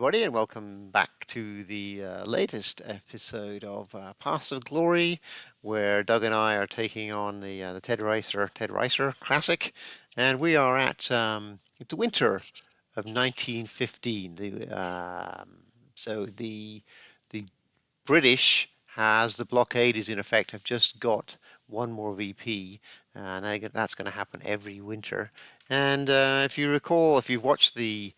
everybody, and welcome back to the latest episode of Paths of Glory, where Doug and I are taking on the Ted Reiser Classic, and we are at the winter of 1915. The British has the blockade is in effect have just got one more VP, and that's going to happen every winter. And if you recall, if you've watched the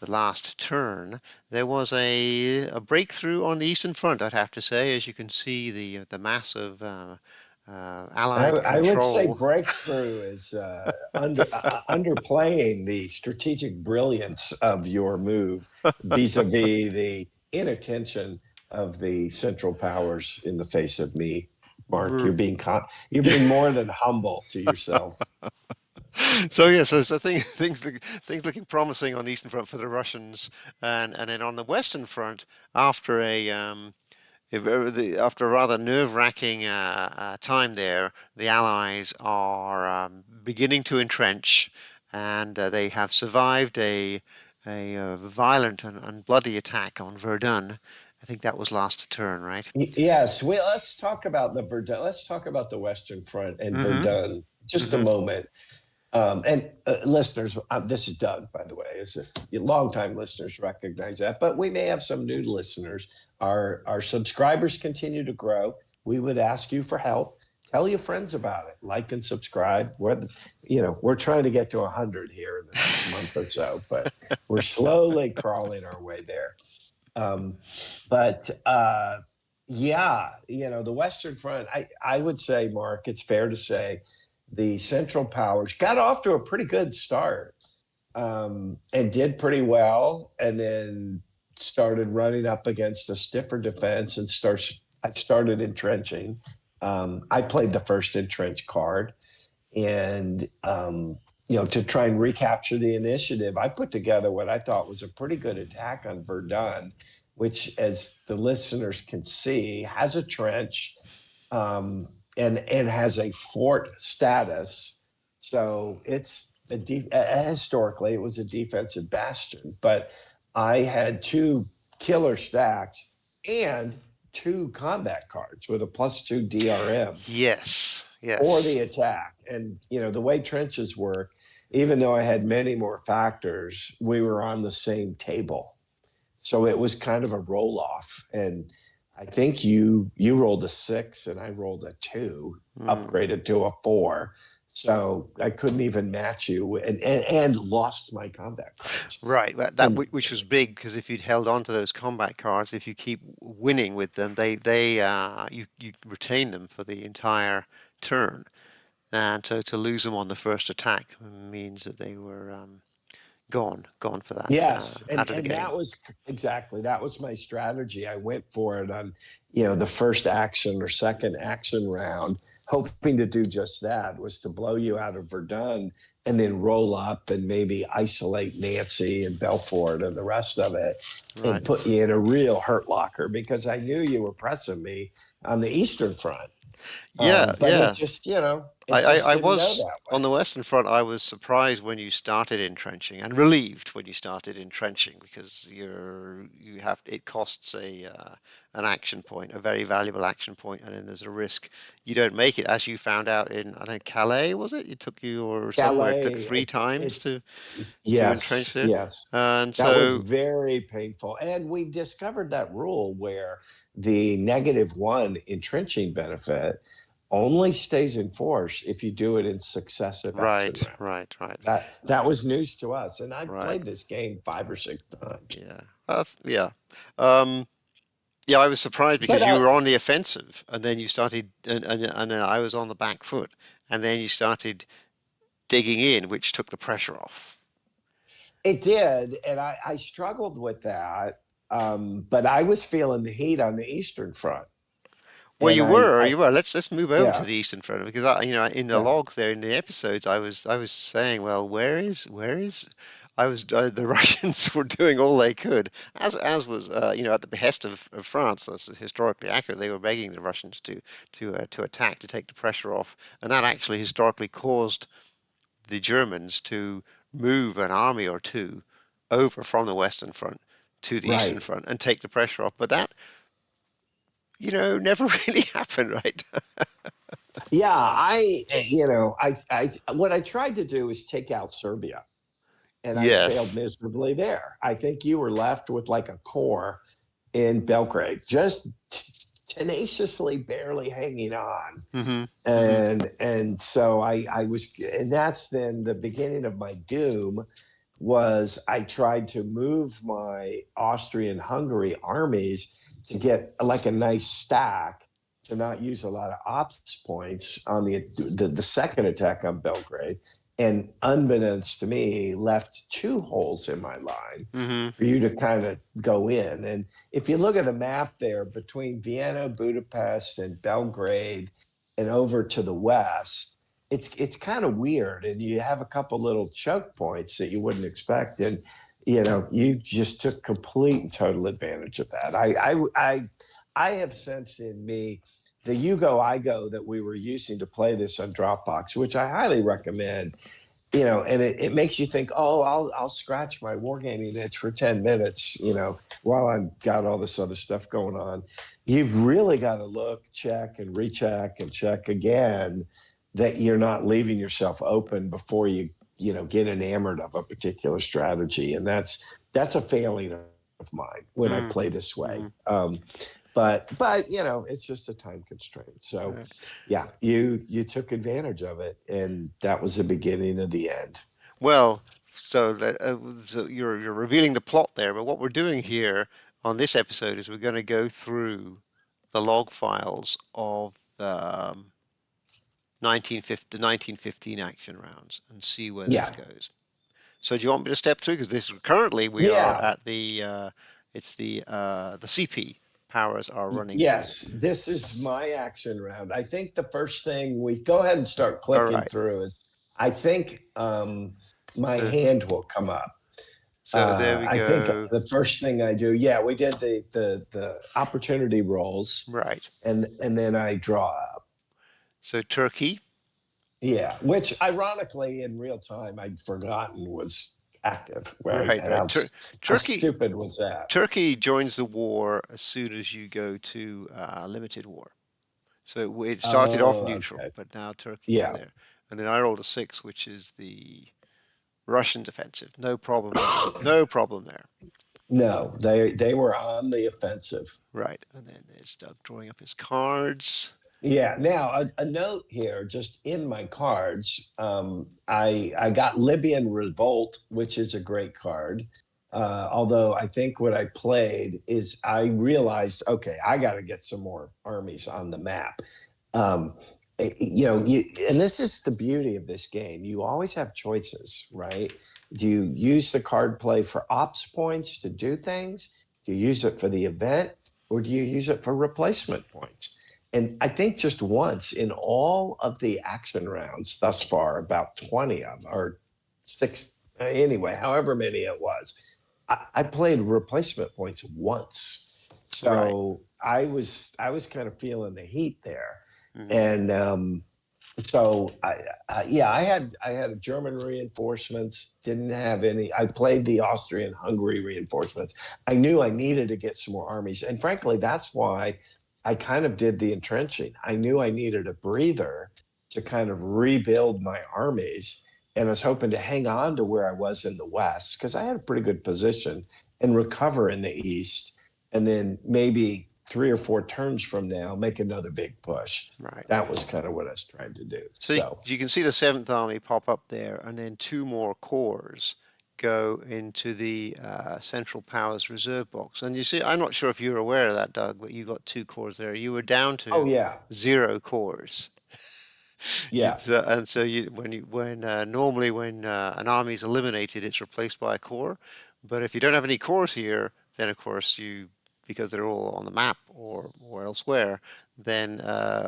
last turn, there was a breakthrough on the Eastern Front, I'd have to say, as you can see the massive Allied I would say control. breakthrough is underplaying the strategic brilliance of your move vis-a-vis the inattention of the Central Powers in the face of me. Mark, you're being more than humble to yourself. So things looking promising on the Eastern Front for the Russians, and then on the Western Front, after after a rather nerve-wracking time there, the Allies are beginning to entrench, and they have survived a violent and bloody attack on Verdun. I think that was last turn, right? Yes, let's talk about the Verdun. Let's talk about the Western Front and Mm-hmm. Verdun just a Mm-hmm. moment. And listeners, this is Doug, by the way, as if longtime listeners recognize that, but we may have some new listeners. Our subscribers continue to grow. We would ask you for help. Tell your friends about it. Like and subscribe. We're trying to get to 100 here in the next month or so, but we're slowly crawling our way there. Um, but yeah, the Western Front, I would say, Mark, it's fair to say the Central Powers got off to a pretty good start and did pretty well, and then started running up against a stiffer defense and I started entrenching. I played the first entrench card, and to try and recapture the initiative, I put together what I thought was a pretty good attack on Verdun, which, as the listeners can see, has a trench and has a fort status. So it's historically it was a defensive bastion, but I had two killer stacks and two combat cards with a +2 DRM Yes, or the yes. attack. And the way trenches work, even though I had many more factors, we were on the same table. So it was kind of a roll off. And I think you rolled a 6 and I rolled a 2, upgraded to a 4. So I couldn't even match you and lost my combat cards. Right, And which was big because if you'd held on to those combat cards, if you keep winning with them, you retain them for the entire turn, and to lose them on the first attack means that they were gone for that yes, out of the and game. that was my strategy. I went for it on, the first action or second action round, hoping to do just that, was to blow you out of Verdun and then roll up and maybe isolate Nancy and Belfort and the rest of it and Right. put you in a real hurt locker because I knew you were pressing me on the Eastern Front. Yeah, But it yeah. just, I, it I, just I didn't go was that way. on the Western Front. I was surprised when you started entrenching, and relieved when you started entrenching because it costs an action point, a very valuable action point, and then there's a risk you don't make it, as you found out in, I don't know, Calais, was it? It took you, or somewhere it took Calais, 3 times to entrench yes, there, yes. and That was so very painful. And we discovered that rule where the -1 entrenching benefit only stays in force if you do it in successive action right, rounds. right, right, That was news to us. And I've right, played this game 5 or 6 times. yeah, yeah. Um, Yeah, I was surprised But because you were on the offensive, and then you started, and then I was on the back foot, and then you started digging in, which took the pressure off. it did. And I struggled with that. But I was feeling the heat on the Eastern Front. Well, And you were, you were. Let's move over to yeah, the Eastern Front because in the yeah. logs there in the episodes, I was saying, well, where is the Russians were doing all they could, as was at the behest of France. That's historically accurate. They were begging the Russians to attack, to take the pressure off, and that actually historically caused the Germans to move an army or two over from the Western Front to the Eastern Right. Front and take the pressure off. But that, never really happened, right? Yeah, what I tried to do is take out Serbia, and I failed Yes. miserably there. I think you were left with like a core in Belgrade, just tenaciously barely hanging on. Hmm. Hmm. And so I was, and that's then the beginning of my doom. Was I tried to move my Austrian Hungary armies to get like a nice stack to not use a lot of ops points on the second attack on Belgrade, and unbeknownst to me, left two holes in my line Hmm. for you to kind of go in. And if you look at the map there between Vienna, Budapest, and Belgrade, and over to the west, it's kind of weird, and you have a couple little choke points that you wouldn't expect, and you just took complete and total advantage of that. I have sensed in me the you go I go that we were using to play this on Dropbox, which I highly recommend. And it makes you think, oh, I'll scratch my wargaming itch for 10 minutes, while I've got all this other stuff going on. You've really got to look, check, and recheck and check again that you're not leaving yourself open before you get enamored of a particular strategy. And that's a failing of mine when I play this way. Hmm. But it's just a time constraint. So Right. yeah, you took advantage of it, and that was the beginning of the end. Well, so you're revealing the plot there, but what we're doing here on this episode is we're going to go through the log files of 1950, 1915 action rounds and see where this Yeah, goes. So do you want me to step through? Because this currently we are yeah, at it's the CP powers are running yes. full. This is my action round. I think the first thing we go ahead and start All clicking right. through is I think my So hand will come up. there we I think go. the first thing I do, yeah, we did the opportunity rolls, Right. and then I draw up. So Turkey. Yeah, which ironically in real time I'd forgotten was active, right? Right. And Right. how Turkey. stupid was that? Turkey joins the war as soon as you go to limited war. So it started off Oh, neutral, okay. but now Turkey is Yeah. there. And then I rolled a six, which is the Russian defensive. No problem there. No problem there. No, they were on the offensive. Right. And then there's Doug drawing up his cards. Yeah. Now a note here, just in my cards, I got Libyan Revolt, which is a great card. Although I think what I played is I realized, okay, I got to get some more armies on the map. Um, and this is the beauty of this game. You always have choices, right? Do you use the card play for ops points to do things? Do you use it for the event, or do you use it for replacement points? And I think just once in all of the action rounds thus far, about 20 of them, or six, anyway, however many it was, I played replacement points once. Right. So I was kind of feeling the heat there. Hmm. And so yeah, I had German reinforcements, didn't have any. I played the Austrian Hungary reinforcements. I knew I needed to get some more armies, and frankly, that's why I kind of did the entrenching. I knew I needed a breather to kind of rebuild my armies, and I was hoping to hang on to where I was in the west because I had a pretty good position and recover in the east, and then maybe 3 or 4 turns from now make another big push. Right. That was kind of what I was trying to do. So So you can see the Seventh Army pop up there, and then two more corps go into the Central Powers Reserve box. And you see, I'm not sure if you're aware of that, Doug, but you got two corps there. You were down oh to yeah, zero corps. yeah, And so when normally when an army is eliminated, it's replaced by a corps. But if you don't have any corps here, then of course because they're all on the map or elsewhere, then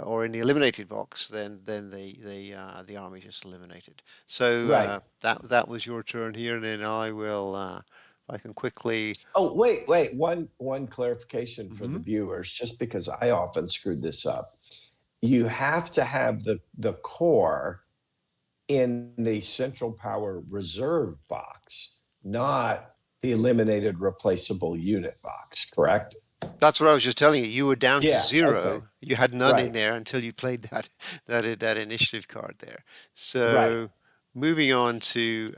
or in the eliminated box, then the army is just eliminated. So right. that was your turn here, and then I can quickly. Oh, wait. One clarification for the Mhm. viewers, just because I often screwed this up. You have to have the core in the Central Power Reserve box, not the eliminated replaceable unit box, correct? That's what I was just telling you. You were down to Yeah. Okay. zero. You had none in Right. there until you played that initiative card there. Right. So moving on to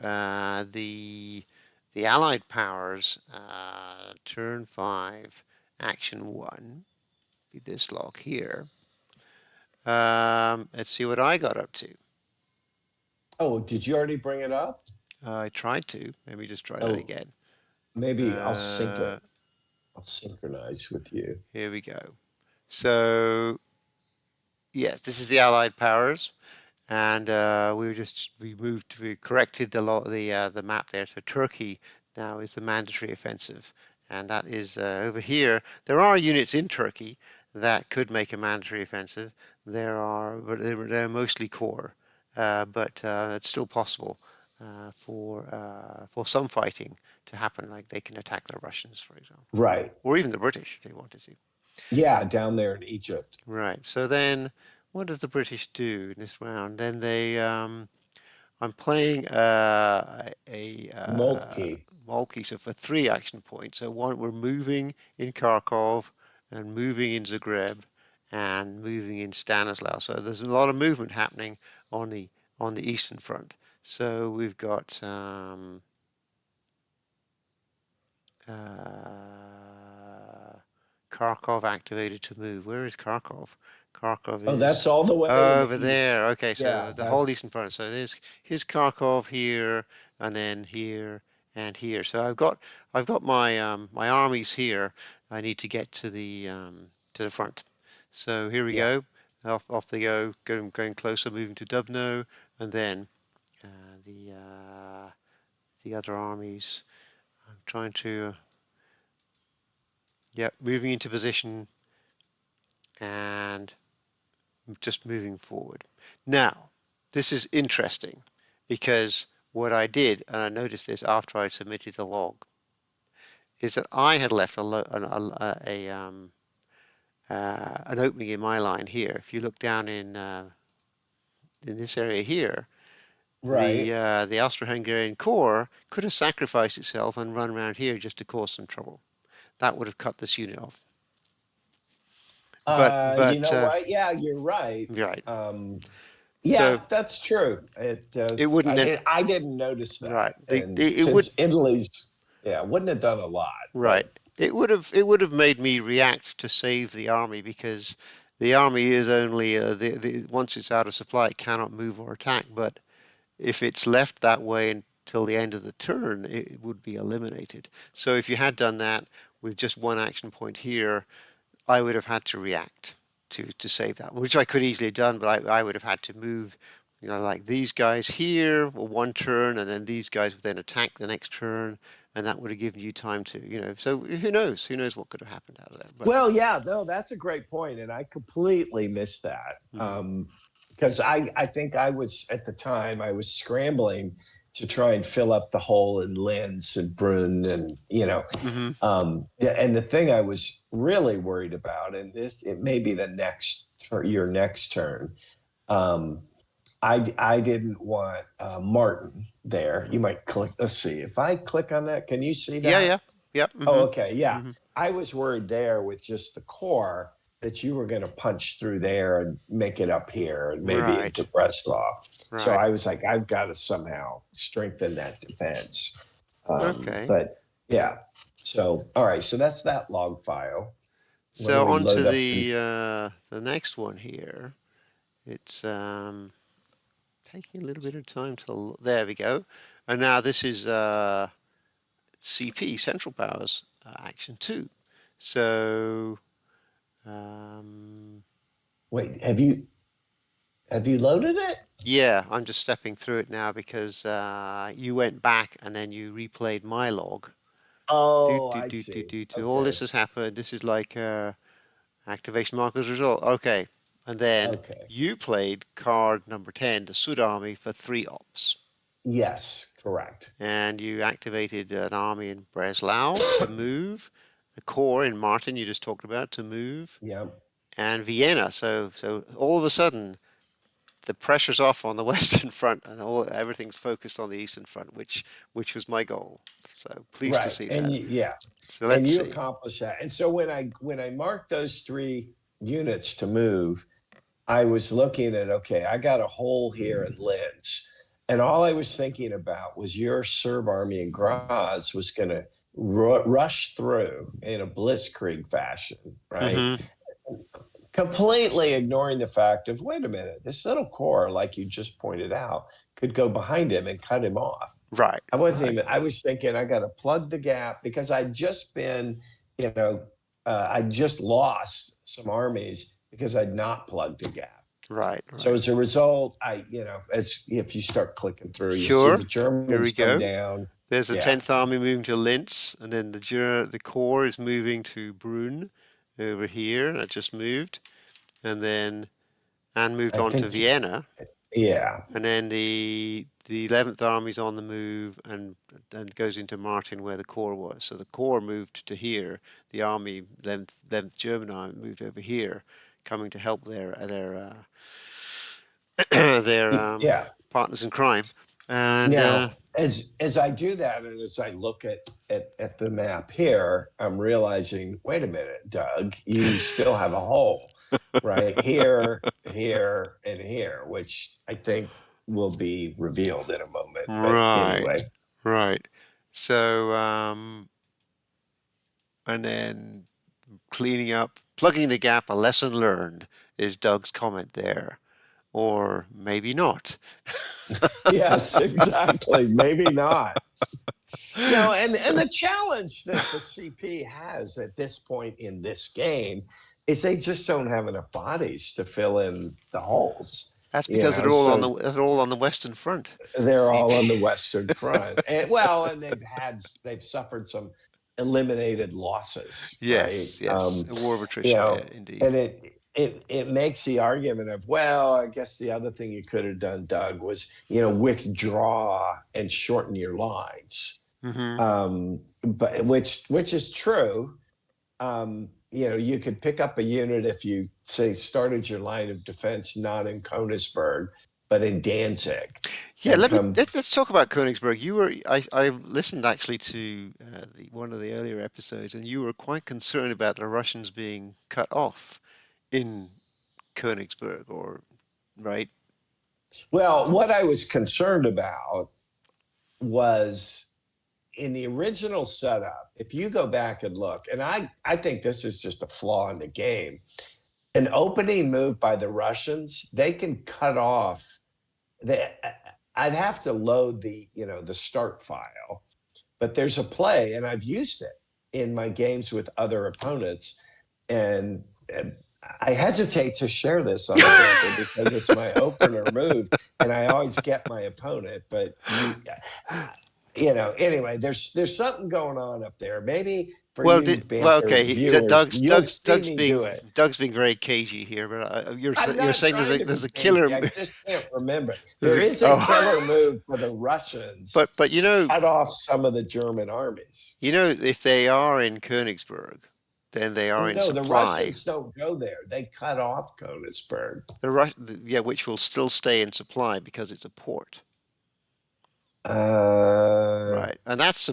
the Allied powers, turn 5, action 1. Be this log here. Let's see what I got up to. Oh, did you already bring it up? I tried to. Let me just try that Oh, again. maybe I'll sync Uh, it. I'll synchronize with you. Here we go. So yeah, this is the Allied powers, and we corrected the map there. So Turkey now is the mandatory offensive, and that is over here. There are units in Turkey that could make a mandatory offensive. But they're mostly core, but it's still possible for some fighting to happen. Like they can attack the Russians, for example, Right. or even the British if they wanted to. Yeah, down there in Egypt. Right. So then, what does the British do in this round? Then I'm playing Moltke. Malki, so for 3 action points. So one, we're moving in Kharkov and moving in Zagreb and moving in Stanislaus. So there's a lot of movement happening on the Eastern Front. So we've got Kharkov activated to move. Where is Kharkov? Kharkov Oh, that's is all the way in the over there. east. Okay, so Yeah, the whole that's eastern front. So here's Kharkov here, and then here and here. So I've got my armies here. I need to get to the front. So here we yeah. go. Off they go. Going closer, moving to Dubno, and then uh, the uh, the other armies. I'm trying to. Yep, moving into position and just moving forward. Now, this is interesting because what I did, and I noticed this after I submitted the log, is that I had left an opening in my line here. If you look down in this area here, Right. the Austro-Hungarian Corps could have sacrificed itself and run around here just to cause some trouble. That would have cut this unit off. But You but know what? Yeah, you're right. right. Yeah, So that's true. it wouldn't I didn't notice that, right. and It would since Italy's, yeah, wouldn't have done a lot, right. but It would have made me react to save the army because the army is only once it's out of supply it cannot move or attack. But if it's left that way until the end of the turn, it would be eliminated. So if you had done that with just one action point here, I would have had to react to save that, which I could easily have done, but I would have had to move, like these guys here, or one turn, and then these guys would then attack the next turn, and that would have given you time to. So who knows? Who knows what could have happened out of that? But well, yeah, no, that's a great point, and I completely missed that. mhm. Because I think I was at the time I was scrambling to try and fill up the hole in Linz and Brunn, and Mhm. yeah, and the thing I was really worried about, and this it may be the next your next turn. Um, I didn't want Martin there. You might click. Let's see if I click on that. Can you see Yeah, that? yeah, yep. Oh, Mhm. okay. Yeah. Mhm. I was worried there with just the core that you were going to punch through there and make it up here and maybe into Right, Breslau. So right. I was like, I've got to somehow strengthen that defense. Okay. But yeah. So, all right. So that's that log file. When So we on to load up the, the next one here. It's taking a little bit of time to. There we go. And now this is CP, Central Powers, Action 2. So, um, wait, have you loaded it? yeah, I'm just stepping through it now because you went back and then you replayed my log. Do, Oh, do, I do, do, see. do, do. All Okay. this has happened. This is like activation markers result. Okay. And then Okay. you played card number 10, the Sud Army, for 3 ops. Yes, correct. And you activated an army in Breslau to move, the corps in Martin you just talked about to move, Yeah. and Vienna. So all of a sudden, the pressure's off on the Western Front, and everything's focused on the Eastern Front, which was my goal. So pleased to Right. see And that. yeah, So and let's you see. accomplish that. And so when I marked those three units to move, I was looking at, okay, I got a hole here in Linz. And all I was thinking about was your Serb army in Graz was going to rush through in a blitzkrieg fashion, right? Mm-hmm. Completely ignoring the fact of, wait a minute, this little corps, like you just pointed out, could go behind him and cut him off. Right, I wasn't right, even, I was thinking I got to plug the gap because I'd just been, you know, I just lost some armies because I'd not plugged the gap. right, So right. as a result, as if you start clicking through, you'll see Sure. the Here we Germans come go. down. There's the Yeah. 10th Army moving to Linz, and then the Corps is moving to Brunn over here. That just moved, and then and moved I on to think, Vienna, yeah. and then the 11th Army's on the move and goes into Martin where the Corps was. So the Corps moved to here. The Army, 11th German Army, moved over here, coming to help their Yeah. partners in crime. And Now, as I do that, and as I look at the map here, I'm realizing, wait a minute, Doug, you still have a hole right here, here, and here, which I think will be revealed in a moment. But right, anyway, right. So and then cleaning up, plugging the gap, a lesson learned is Doug's comment there, or maybe not. yes, exactly. Maybe not. No, and the challenge that the CP has at this point in this game is they just don't have enough bodies to fill in the holes. That's because So they're all on the Western Front. they're all on the CP. Western Front, and well, and they've suffered some eliminated losses, right? Yes, yes, a war of You attrition. Yeah, know, indeed. and it makes the argument of, well, I guess the other thing you could have done, Doug, was withdraw and shorten your lines, Hmm. but which is true. You could pick up a unit if you say started your line of defense not in Königsberg, but in Danzig, Yeah, and come. let's talk about Königsberg. I listened actually to one of the earlier episodes, and you were quite concerned about the Russians being cut off in Königsberg, or right? Well, what I was concerned about was in the original setup. If you go back and look, and I think this is just a flaw in the game. An opening move by the Russians, they can cut off. They, I'd have to load the start file, but there's a play, and I've used it in my games with other opponents, and I hesitate to share this on the banter because it's my opener move, and I always get my opponent. But anyway, there's something going on up there. Maybe for you banter Okay. viewers, you'll see me do it. Doug's being very cagey here, but I'm you're not saying trying to there's be a cagey. killer I just can't remember. there's There a is a killer oh, move for the Russians but to cut off some of the German armies. if they are in Königsberg, then they are in No, the supply. Russians don't go there. They cut off Königsberg. Yeah, which will still stay in supply because it's a port. Uh, Right, and that's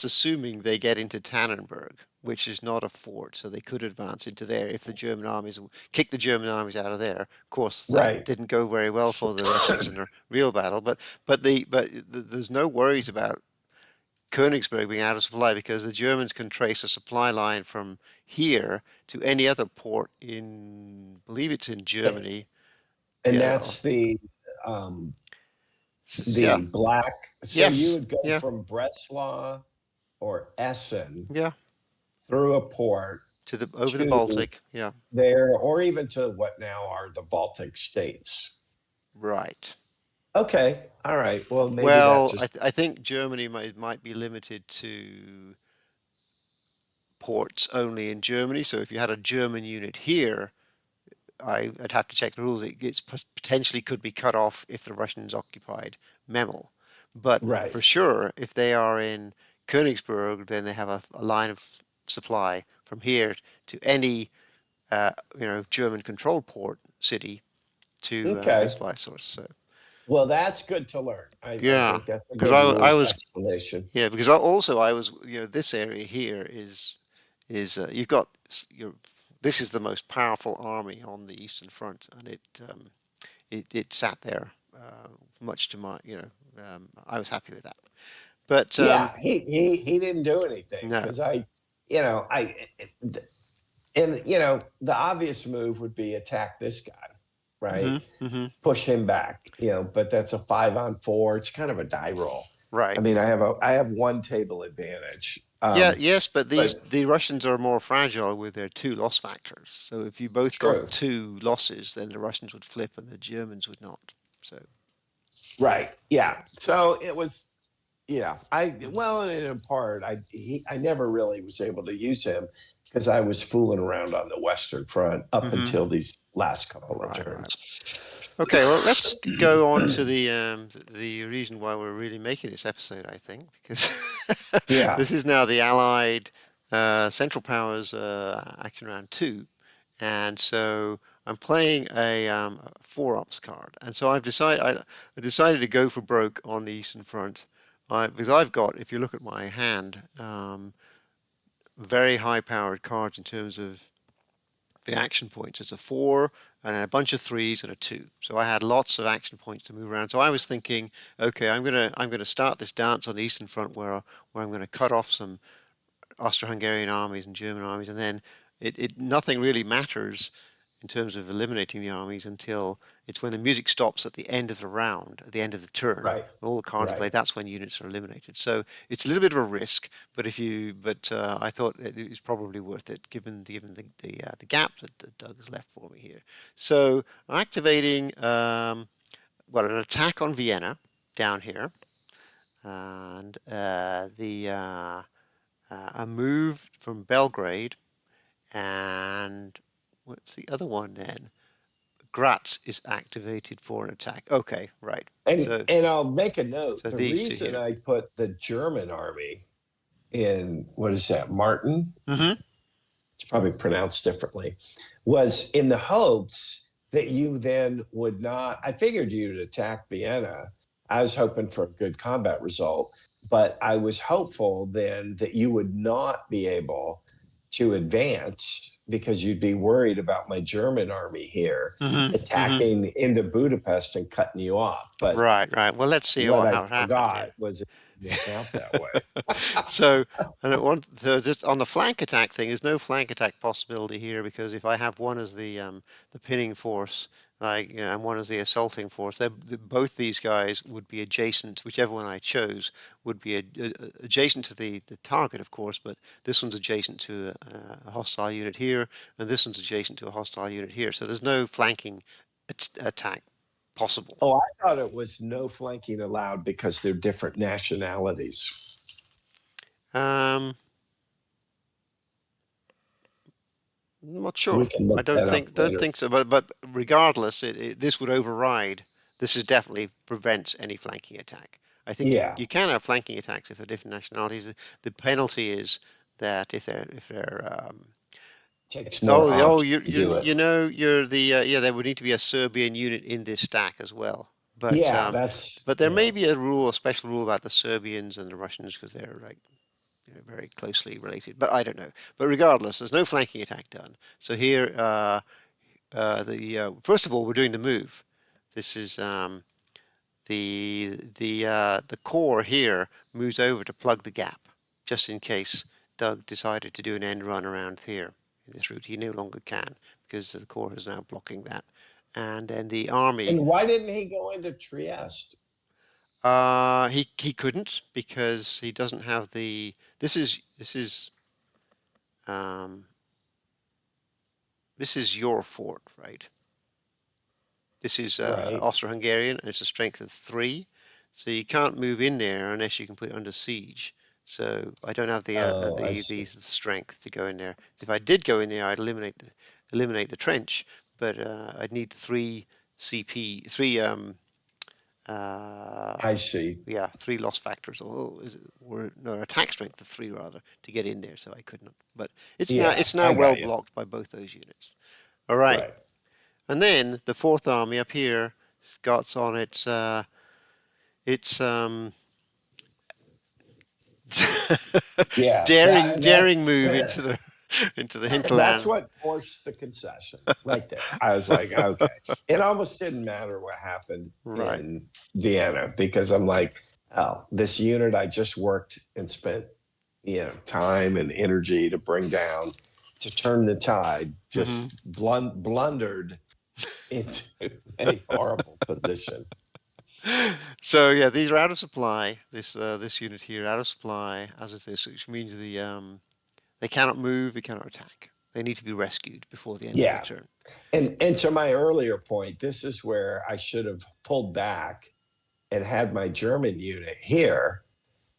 assuming they get into Tannenberg, which is not a fort, so they could advance into there if the German armies kick the German armies out of there. Of course, that right. didn't go very well for the Russians in a real battle, there's no worries about Königsberg being out of supply because the Germans can trace a supply line from here to any other port in, I believe it's in Germany. And Yeah, that's um, yeah, the black. So you yes, would go yeah, from Breslau or Essen yeah, through a port to the over the to Baltic. Yeah, there, or even to what now are the Baltic states. right. Okay, all right. Well, maybe that Well, just I think Germany might be limited to ports only in Germany. So if you had a German unit here, I'd have to check the rules. It's potentially could be cut off if the Russians occupied Memel. But right. for sure, if they are in Königsberg, then they have a line of supply from here to any German controlled port city to the Okay. supply source. So Well, that's good to learn. I yeah, think that's a because good I rules was explanation. yeah because also I was this area here is you've got your this is the most powerful army on the Eastern Front, and it sat there much to my I was happy with that. But Yeah, he didn't do anything no. because you know, I, and the obvious move would be attack this guy, right? Hmm. Hmm. Push him back, but that's a 5-on-4. It's kind of a die roll. I Right. mean, I have one table advantage. Yeah, yes, but But the Russians are more fragile with their two loss factors. So if you both got true. two losses, then the Russians would flip and the Germans would not. So Right. Yeah. So it was, yeah. Well, and in part, I never really was able to use him because I was fooling around on the Western Front up hmm. until these last couple of Right, right. turns. Okay, well, let's go on to the reason why we're really making this episode, I think, because Yeah. this is now the Allied Central Powers Action Round 2. And so I'm playing a 4-ups card. And so I decided to go for broke on the Eastern Front. Because I've got, if you look at my hand, very high powered cards in terms of the action points. It's a 4 and a bunch of 3s and a 2. So I had lots of action points to move around. So I was thinking, okay, I'm gonna start this dance on the Eastern Front where I'm gonna cut off some Austro-Hungarian armies and German armies, and then nothing really matters in terms of eliminating the armies until it's when the music stops at the end of the round, at the end of the turn, Right. when all the cards are Right. played. That's when units are eliminated. So it's a little bit of a risk, but I thought it was probably worth it given the gap that Doug has left for me here. So I'm activating an attack on Vienna down here, and a move from Belgrade, and what's the other one then? Graz is activated for an attack. Okay, right. So And I'll make a note. so The these two reason here. I put the German army in, what is that, Martin? Hmm. It's probably pronounced differently, was in the hopes that you then would not. I figured you'd attack Vienna. I was hoping for a good combat result, but I was hopeful then that you would not be able to advance because you'd be worried about my German army here Hmm. Hmm. attacking into Budapest and cutting you off. But Right, right. Well, let's see what I how it happened forgot here. was it didn't work out that way. So, and just on the flank attack thing, there's no flank attack possibility here because if I have one as the pinning force, and one as the assaulting force, both these guys would be adjacent. Whichever one I chose would be adjacent to the target, of course, but this one's adjacent to a hostile unit here, and this one's adjacent to a hostile unit here. So there's no flanking attack possible. Oh, I thought it was no flanking allowed because they're different nationalities. Um, I'm not We sure. can I look that up don't later. think so. But regardless, this would override. This is definitely prevents any flanking attack. I think Yeah, you can have flanking attacks if they're different nationalities. The penalty is that if they're takes more ops to do it. you're the there would need to be a Serbian unit in this stack as well. But Yeah, um, that's but there may be a special rule about the Serbians and the Russians because they're like very closely related. But I don't know. But regardless, there's no flanking attack done. So here, the first of all, we're doing the move. This is the core here moves over to plug the gap, just in case Doug decided to do an end run around here in this route. He no longer can because the core is now blocking that. And then the army, and why didn't he go into Trieste? he couldn't because he doesn't have the. Um, this is your fort, right? This is Right. Austro-Hungarian, and it's a strength of 3. So you can't move in there unless you can put it under siege. So I don't have Oh, I see. the strength to go in there. If I did go in there, I'd eliminate the trench, but I'd need 3 CP, 3 uh, I see. 3 loss factors, or no, attack strength of 3 rather, to get in there. So I couldn't. But Yeah, it's now I well got you. blocked by both those units. All right. Right. And then the Fourth Army up here got on its Yeah, daring that daring move that into the into the that's hinterland. what forced the concession right there. I was like, okay. It almost didn't matter what happened Right. in Vienna because I'm like, oh, this unit I just worked and spent, time and energy to bring down to turn the tide Hmm. just blundered into a horrible position. So yeah, these are out of supply. This unit here out of supply, as is this, which means they cannot move, they cannot attack. They need to be rescued before the end of the Yeah. turn. And to my earlier point, this is where I should have pulled back and had my German unit here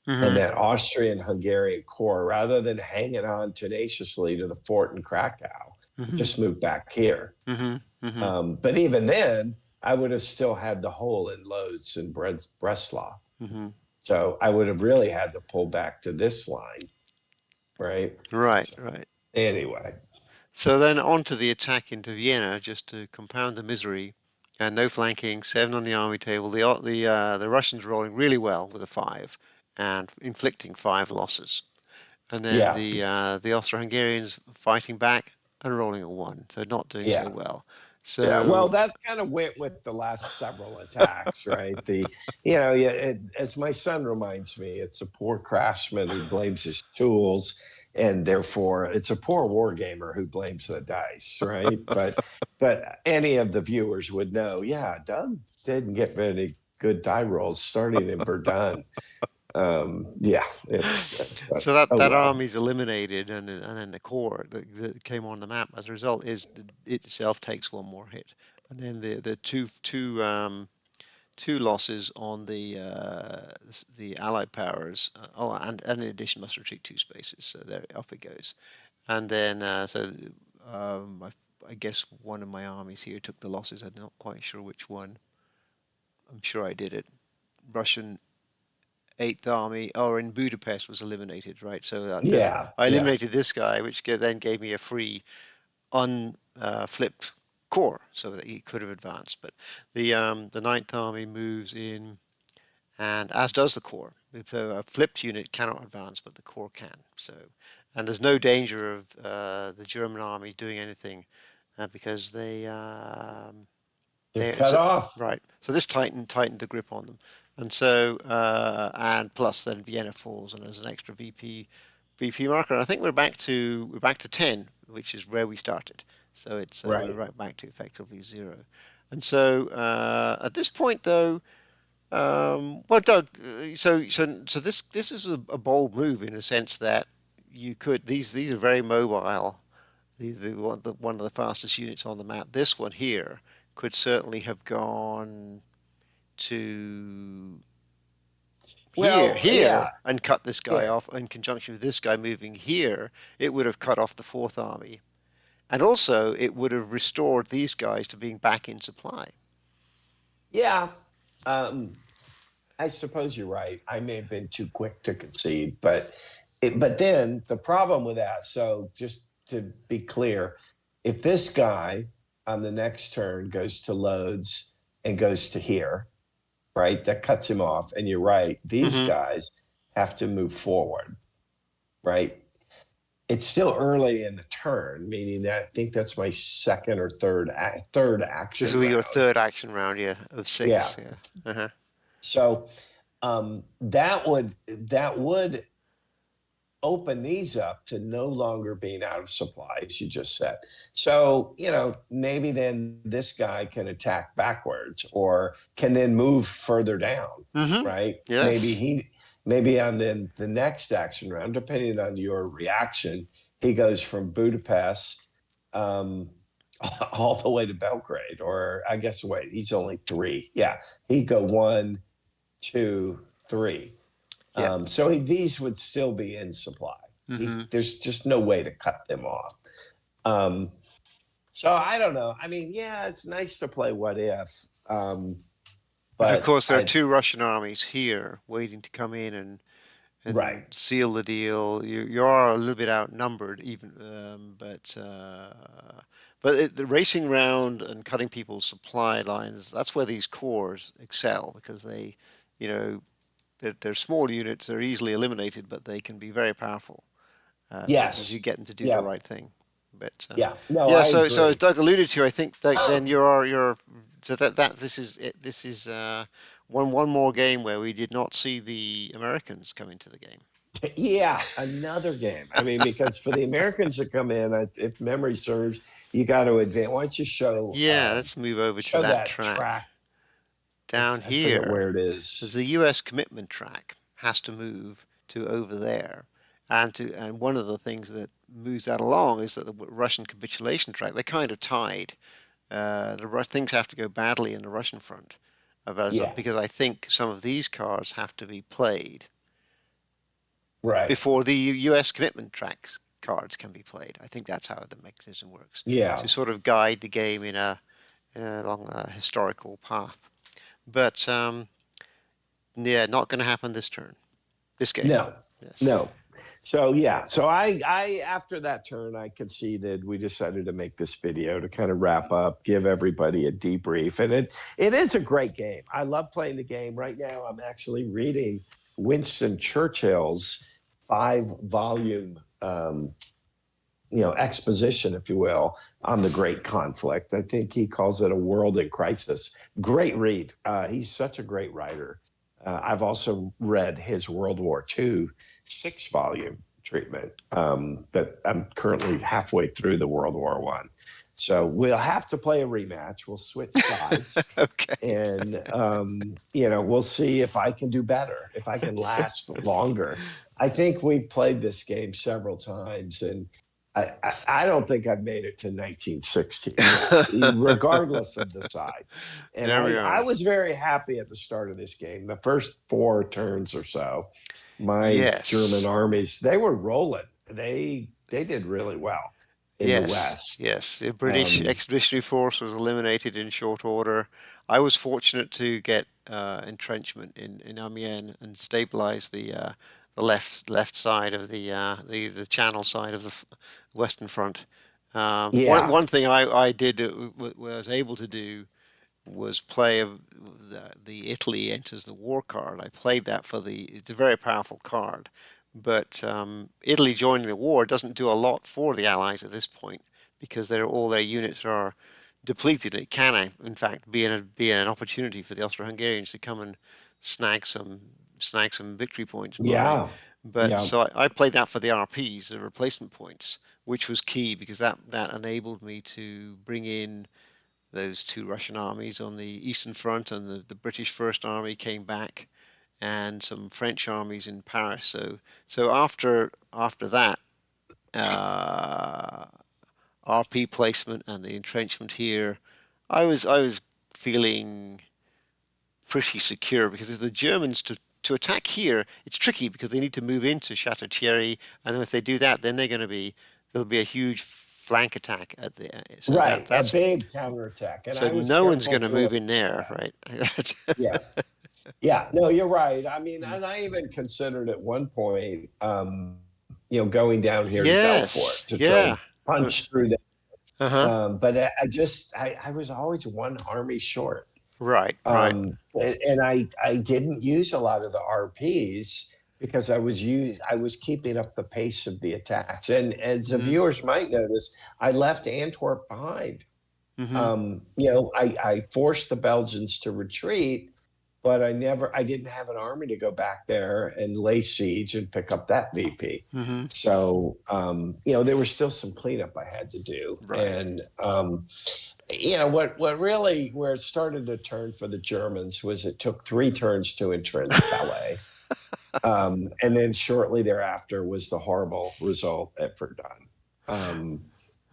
and Hmm. that Austrian Hungarian core rather than hanging on tenaciously to the fort in Krakow, Hmm. just moved back here. Hmm. Hmm. But even then, I would have still had the hole in Lodz and Breslau. Hmm. So I would have really had to pull back to this line, right? Right, So right. anyway, So then on to the attack into Vienna, just to compound the misery. And no flanking, 7 on the army table. The Russians rolling really well with a 5 and inflicting 5 losses. And then yeah, the Austro-Hungarians fighting back and rolling a 1, so not doing yeah. so well. Yeah, well, So, that kind of went with the last several attacks, right? Yeah, as my son reminds me, it's a poor craftsman who blames his tools, and therefore it's a poor war gamer who blames the dice, right? But any of the viewers would know, yeah, Doug didn't get many good die rolls starting in Verdun. Yeah, but so that oh that well. army's eliminated, and then the core that came on the map as a result is it itself takes one more hit, and then the two losses on the Allied powers. Oh, and in addition, must retreat 2 spaces. So there, off it goes. And then I guess one of my armies here took the losses. I'm not quite sure which one. I'm sure I did it. Russian Eighth Army, or in Budapest, was eliminated. Right. So Yeah, I yeah, eliminated this guy, which then gave me a free unflipped core, so that he could have advanced. But the Ninth Army moves in, and as does the core. So a flipped unit cannot advance, but the core can. So, and there's no danger of the German army doing anything because they're they cut so, off, right. So this tightened the grip on them, and so and plus then Vienna falls, and there's an extra VP marker. And I think we're back to 10, which is where we started. So it's we're right? right back to effectively 0. And so at this point, though, well, Doug, so this is a bold move in a sense that you could these are very mobile. These are one of the fastest units on the map. This one here could certainly have gone to here, Well, yeah, and cut this guy yeah. off in conjunction with this guy moving here. It would have cut off the Fourth Army, and also it would have restored these guys to being back in supply. Yeah, um, I suppose you're right. I may have been too quick to concede, but then the problem with that. So just to be clear, if this guy on the next turn goes to loads and goes to here, right, that cuts him off. And you're right, these Hmm. guys have to move forward, right? It's still early in the turn, meaning that I think that's my second or third This action will be your round. third action round, yeah, of Yeah. 6. Yeah. Uh-huh. So that would open these up to no longer being out of supply, as you just said. So, maybe then this guy can attack backwards or can then move further down, Hmm. right? Yes. Maybe on the next action round, depending on your reaction, he goes from Budapest um, all the way to Belgrade, or I guess, wait, he's only 3. Yeah, he'd go 1, 2, 3. Yeah. These would still be in supply. Hmm. There's just no way to cut them off. Um, so I don't know. I mean, yeah, it's nice to play what if, But of but course, there are I two Russian armies here waiting to come in Right. and seal the deal. You are a little bit outnumbered, even, the racing round and cutting people's supply lines. That's where these cores excel because you know, they're small units. They're easily eliminated, but they can be very powerful as you Yes. get them to do the Yeah. right thing. But Yeah. No, yeah, I so as agree. Doug alluded to, I think that then you're so that this is it. This is one more game where we did not see the Americans come into the game. Yeah, another game. I mean, because for the Americans to come in, if memory serves, you got to advance. Why don't you Yeah, let's move over to show that that track. track? Down I forget here, where it there's is. the U.S. commitment track has to move to over there, and one of the things that moves that along is that the Russian capitulation track they're kind of tied. Things have to go badly in the Russian front, Yeah, because I think some of these cars have to be played right. before the U.S. commitment tracks cards can be played. I think that's how the mechanism works Yeah. to sort of guide the game along a historical path. But yeah, not going to happen this turn, this game. No, Yes. no. So yeah, so I after that turn, I conceded. We decided to make this video to kind of wrap up, give everybody a debrief, and it is a great game. I love playing the game. Right now, I'm actually reading Winston Churchill's 5 volume exposition, if you will, on the great conflict. I think he calls it a world in crisis. Great read. He's such a great writer. I've also read his World War II 6 volume treatment that I'm currently halfway through the World War One. So we'll have to play a rematch. We'll switch sides Okay. and we'll see if I can do better, if I can last longer. I think we've played this game several times, and I don't think I've made it to 1916 yet, regardless of the side. And There we I are. was very happy at the start of this game. The first 4 turns or so, my German Yes. armies, they were rolling. They did really well in the Yes, West. yes. The British Um, Expeditionary Force was eliminated in short order. I was fortunate to get entrenchment in Amiens and stabilize the left side of the Channel side of the Western Front. yeah, One thing I did was able to do was play the Italy enters the war card. I played that for it's a very powerful card, but Italy joining the war doesn't do a lot for the Allies at this point because all their units are depleted. It can, in fact, be an opportunity for the Austro-Hungarians to come and snag some victory points by. yeah, But yeah. so I played that for the RPs, the replacement points, which was key because that enabled me to bring in those two Russian armies on the Eastern Front, and the British First Army came back, and some French armies in Paris. So after that, uh, RP placement and the entrenchment here, I was feeling pretty secure because the Germans to attack here, it's tricky because they need to move into Chateau Thierry, and if they do that, then there'll be a huge flank attack at the so Right, a that's big counterattack, and so I was no one's careful going to to move in avoid there, that. right? Yeah, yeah, no, you're right. I mean, and I even considered at one point, going down here to Belfort Yes, to try yeah. and punch through that. Uh-huh. But I was always one army short. Right, right. And I didn't use a lot of the RPs because I was keeping up the pace of the attacks. And as the Mm-hmm. viewers might notice, I left Antwerp behind. Mm-hmm. I forced the Belgians to retreat, but I didn't have an army to go back there and lay siege and pick up that VP. Mm-hmm. So, there was still some cleanup I had to do. Right. And, where it started to turn for the Germans was it took 3 turns to entrench Calais. And then shortly thereafter was the horrible result at Verdun. Um,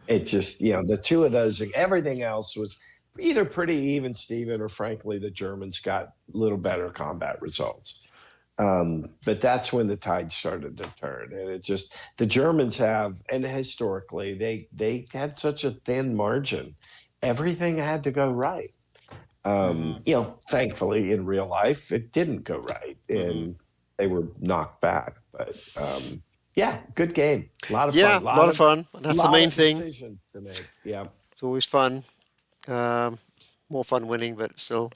it just, the two of those, everything else was either pretty even, Steven, or frankly, the Germans got a little better combat results. But that's when the tide started to turn. And the Germans have, and historically, they had such a thin margin. Everything had to go right. Mm-hmm. Thankfully in real life, it didn't go right Mm-hmm. and they were knocked back. But yeah, good game. A lot of fun. Yeah, a lot of fun. And that's the Lot main of thing. decisions to make. Yeah. It's always fun. Um, More fun winning, but still.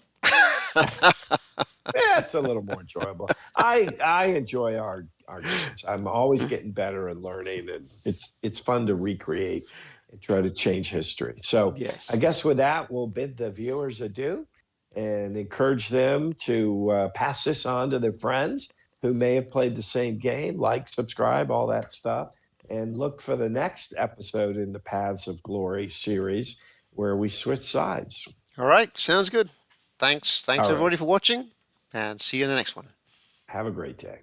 Yeah, it's a little more enjoyable. I enjoy our games. I'm always getting better and learning, and it's fun to recreate and try to change history. So I Yes. guess with that, we'll bid the viewers adieu and encourage them to pass this on to their friends who may have played the same game, like, subscribe, all that stuff, and look for the next episode in the Paths of Glory series where we switch sides. All right. Sounds good. Thanks. Thanks All right. everybody for watching, and see you in the next one. Have a great day.